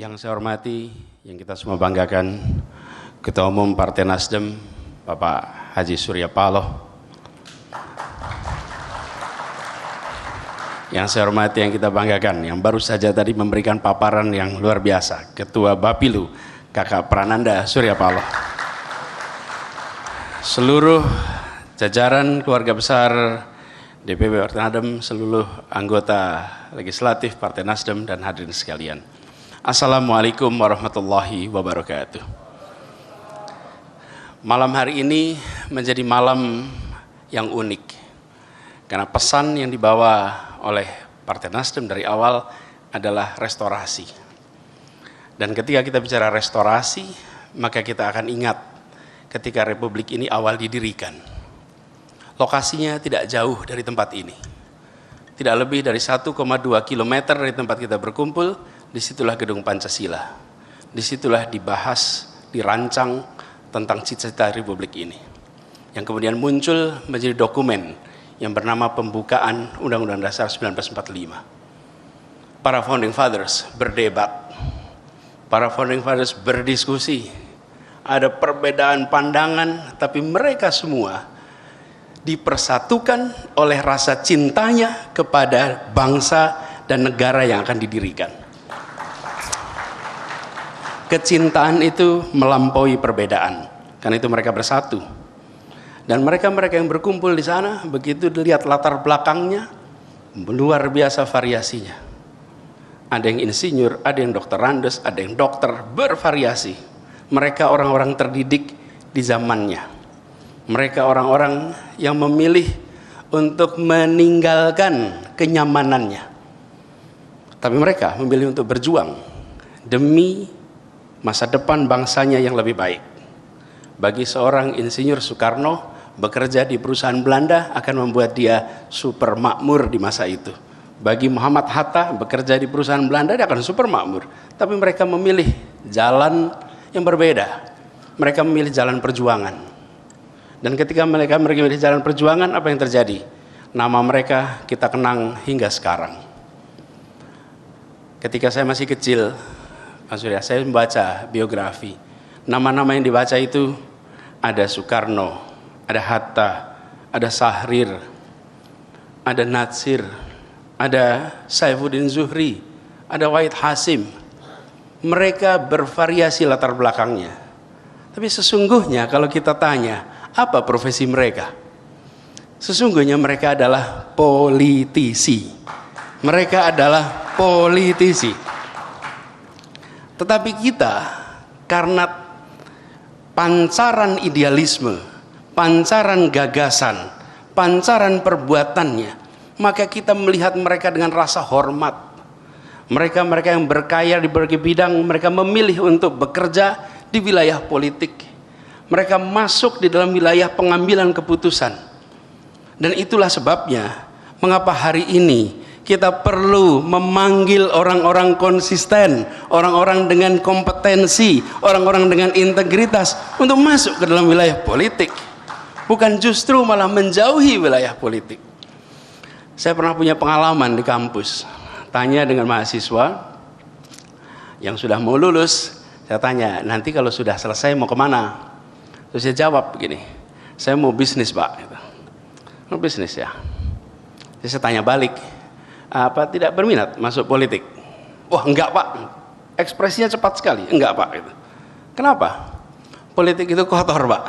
Yang saya hormati, yang kita semua banggakan, Ketua Umum Partai Nasdem, Bapak Haji Surya Paloh. Yang saya hormati, yang kita banggakan, yang baru saja tadi memberikan paparan yang luar biasa, Ketua Bapilu, Kakak Prananda Surya Paloh. Seluruh jajaran keluarga besar DPP Partai Nasdem, seluruh anggota legislatif Partai Nasdem dan hadirin sekalian. Assalamualaikum warahmatullahi wabarakatuh. Malam hari ini menjadi malam yang unik karena pesan yang dibawa oleh Partai Nasdem dari awal adalah restorasi. Dan ketika kita bicara restorasi, maka kita akan ingat ketika Republik ini awal didirikan. Lokasinya tidak jauh dari tempat ini. Tidak lebih dari 1,2 km dari tempat kita berkumpul. Disitulah gedung Pancasila, disitulah dibahas, dirancang tentang cita-cita Republik ini, yang kemudian muncul menjadi dokumen yang bernama Pembukaan Undang-Undang Dasar 1945. Para Founding Fathers berdebat, para Founding Fathers berdiskusi, ada perbedaan pandangan, tapi mereka semua dipersatukan oleh rasa cintanya kepada bangsa dan negara yang akan didirikan. Kecintaan itu melampaui perbedaan, karena itu mereka bersatu. Dan mereka-mereka yang berkumpul di sana, begitu dilihat latar belakangnya, luar biasa variasinya. Ada yang insinyur, ada yang dokterandes, ada yang dokter, bervariasi. Mereka orang-orang terdidik di zamannya. Mereka orang-orang yang memilih untuk meninggalkan kenyamanannya. Tapi mereka memilih untuk berjuang demi masa depan bangsanya yang lebih baik. Bagi seorang insinyur Soekarno, bekerja di perusahaan Belanda akan membuat dia super makmur di masa itu. Bagi Muhammad Hatta, bekerja di perusahaan Belanda dia akan super makmur. Tapi mereka memilih jalan yang berbeda. Mereka memilih jalan perjuangan. Dan ketika mereka memilih jalan perjuangan, apa yang terjadi? Nama mereka kita kenang hingga sekarang. Ketika saya masih kecil, Mas Surya, saya membaca biografi. Nama-nama yang dibaca itu ada Soekarno, ada Hatta, ada Sahrir, ada Natsir, ada Saifuddin Zuhri, ada Wahid Hasim. Mereka bervariasi latar belakangnya. Tapi sesungguhnya kalau kita tanya, apa profesi mereka? Sesungguhnya mereka adalah politisi. Mereka adalah politisi. Tetapi kita karena pancaran idealisme, pancaran gagasan, pancaran perbuatannya, maka kita melihat mereka dengan rasa hormat. Mereka-mereka yang berkaya di berbagai bidang, mereka memilih untuk bekerja di wilayah politik. Mereka masuk di dalam wilayah pengambilan keputusan. Dan itulah sebabnya mengapa hari ini kita perlu memanggil orang-orang konsisten, orang-orang dengan kompetensi, orang-orang dengan integritas untuk masuk ke dalam wilayah politik. Bukan justru malah menjauhi wilayah politik. Saya pernah punya pengalaman di kampus. Tanya dengan mahasiswa yang sudah mau lulus, saya tanya, nanti kalau sudah selesai mau kemana? Terus saya jawab begini, saya mau bisnis Pak. Mau bisnis ya? Jadi saya tanya balik, apa tidak berminat masuk politik? Wah enggak Pak, ekspresinya cepat sekali, enggak Pak. Kenapa? Politik itu kotor Pak.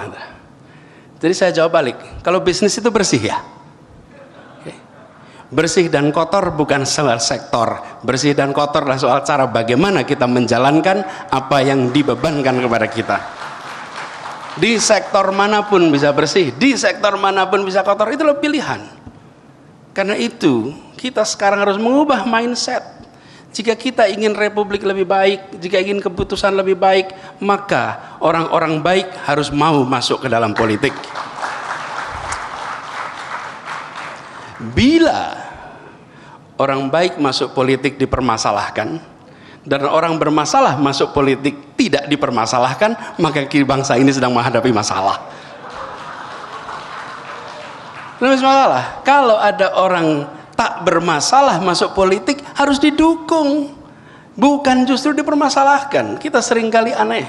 Jadi saya jawab balik, kalau bisnis itu bersih ya? Bersih dan kotor bukan soal sektor, bersih dan kotor adalah soal cara bagaimana kita menjalankan apa yang dibebankan kepada kita. Di sektor manapun bisa bersih, di sektor manapun bisa kotor, itulah pilihan. Karena itu kita sekarang harus mengubah mindset. Jika kita ingin republik lebih baik, jika ingin keputusan lebih baik, maka orang-orang baik harus mau masuk ke dalam politik. Bila orang baik masuk politik dipermasalahkan, dan orang bermasalah masuk politik tidak dipermasalahkan, maka bangsa ini sedang menghadapi masalah. Masalah. Kalau ada orang tak bermasalah masuk politik, harus didukung. bukan justru dipermasalahkan. Kita seringkali aneh.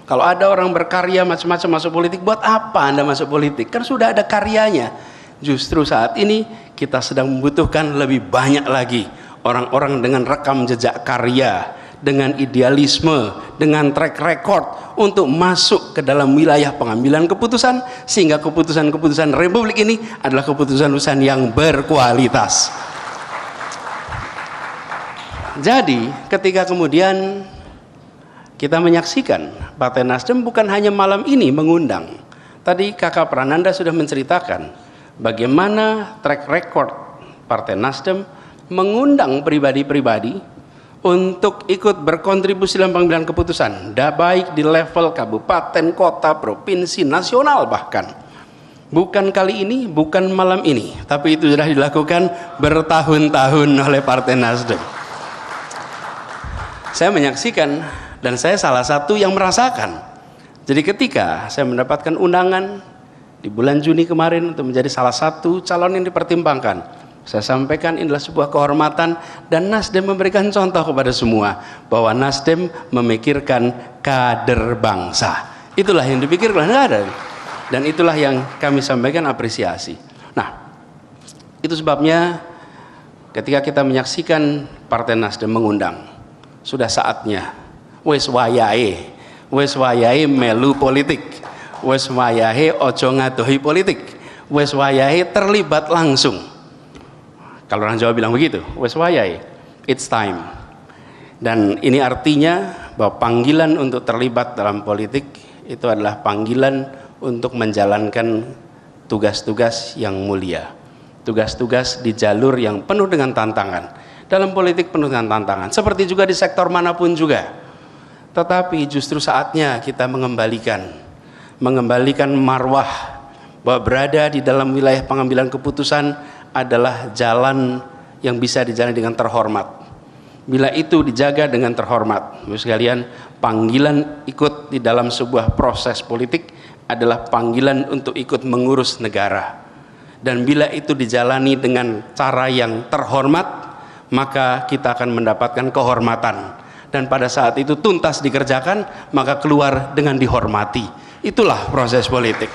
Kalau ada orang berkarya macam-macam masuk politik, buat apa Anda masuk politik? Kan sudah ada karyanya. Justru saat ini kita sedang membutuhkan lebih banyak lagi orang-orang dengan rekam jejak karya, dengan idealisme, dengan track record untuk masuk ke dalam wilayah pengambilan keputusan, sehingga keputusan-keputusan Republik ini adalah keputusan-keputusan yang berkualitas. Jadi ketika kemudian kita menyaksikan Partai Nasdem bukan hanya malam ini mengundang, tadi Kakak Prananda sudah menceritakan bagaimana track record Partai Nasdem mengundang pribadi-pribadi untuk ikut berkontribusi dalam pengambilan keputusan, baik di level kabupaten, kota, provinsi, nasional bahkan. Bukan kali ini, bukan malam ini, tapi itu sudah dilakukan bertahun-tahun oleh Partai Nasdem. Saya menyaksikan dan saya salah satu yang merasakan. Jadi ketika saya mendapatkan undangan di bulan Juni kemarin untuk menjadi salah satu calon yang dipertimbangkan, saya sampaikan inilah sebuah kehormatan, dan Nasdem memberikan contoh kepada semua bahwa Nasdem memikirkan kader bangsa. Itulah yang dipikirkan kader, dan itulah yang kami sampaikan apresiasi. Nah, itu sebabnya ketika kita menyaksikan Partai Nasdem mengundang, sudah saatnya wis wayahe melu politik, wis wayahe ojo ngadohi politik, wis wayahe terlibat langsung. Kalau orang Jawa bilang begitu, wis wayahe, it's time. Dan ini artinya bahwa panggilan untuk terlibat dalam politik itu adalah panggilan untuk menjalankan tugas-tugas yang mulia, tugas-tugas di jalur yang penuh dengan tantangan. Dalam politik penuh dengan tantangan, seperti juga di sektor manapun juga. Tetapi justru saatnya kita mengembalikan marwah bahwa berada di dalam wilayah pengambilan keputusan adalah jalan yang bisa dijalani dengan terhormat. Bila itu dijaga dengan terhormat, Bapak sekalian, panggilan ikut di dalam sebuah proses politik adalah panggilan untuk ikut mengurus negara. Dan bila itu dijalani dengan cara yang terhormat, maka kita akan mendapatkan kehormatan, dan pada saat itu tuntas dikerjakan, maka keluar dengan dihormati. Itulah proses politik.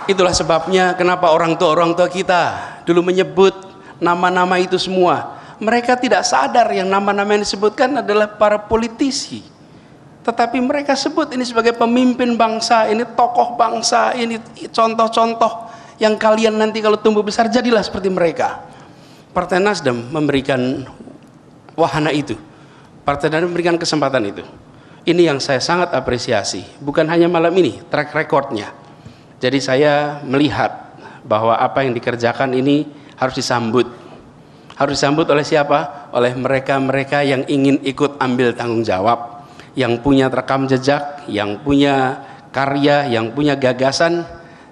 Itulah sebabnya kenapa orang tua kita dulu menyebut nama-nama itu semua. Mereka tidak sadar yang nama-nama yang disebutkan adalah para politisi, tetapi mereka sebut ini sebagai pemimpin bangsa, ini tokoh bangsa, ini contoh-contoh yang kalian nanti kalau tumbuh besar jadilah seperti mereka. Partai Nasdem memberikan wahana itu, Partai Nasdem memberikan kesempatan itu. Ini yang saya sangat apresiasi, bukan hanya malam ini, track recordnya. Jadi saya melihat bahwa apa yang dikerjakan ini harus disambut. Harus disambut oleh siapa? Oleh mereka-mereka yang ingin ikut ambil tanggung jawab, yang punya rekam jejak, yang punya karya, yang punya gagasan.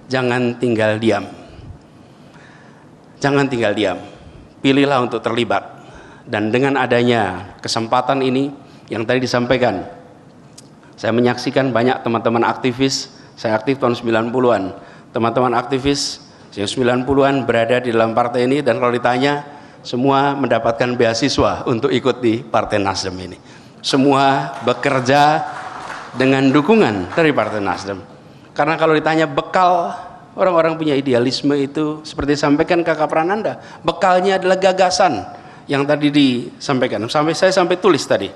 Jangan tinggal diam. Jangan tinggal diam. Pilihlah untuk terlibat. Dan dengan adanya kesempatan ini yang tadi disampaikan, saya menyaksikan banyak teman-teman aktivis. Saya aktif tahun 90-an. Teman-teman aktivis yang 90-an berada di dalam partai ini, dan kalau ditanya, semua mendapatkan beasiswa untuk ikut di Partai Nasdem ini. Semua bekerja dengan dukungan dari Partai Nasdem. Karena kalau ditanya bekal, orang-orang punya idealisme itu seperti disampaikan Kakak Prananda, bekalnya adalah gagasan yang tadi disampaikan. Saya sampai tulis tadi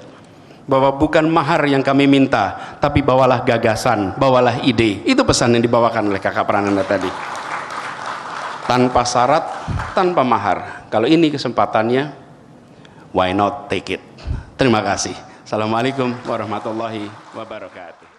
bahwa bukan mahar yang kami minta, tapi bawalah gagasan, bawalah ide. Itu pesan yang dibawakan oleh Kakak Prananda tadi. Tanpa syarat, tanpa mahar. Kalau ini kesempatannya, why not take it? Terima kasih. Assalamualaikum warahmatullahi wabarakatuh.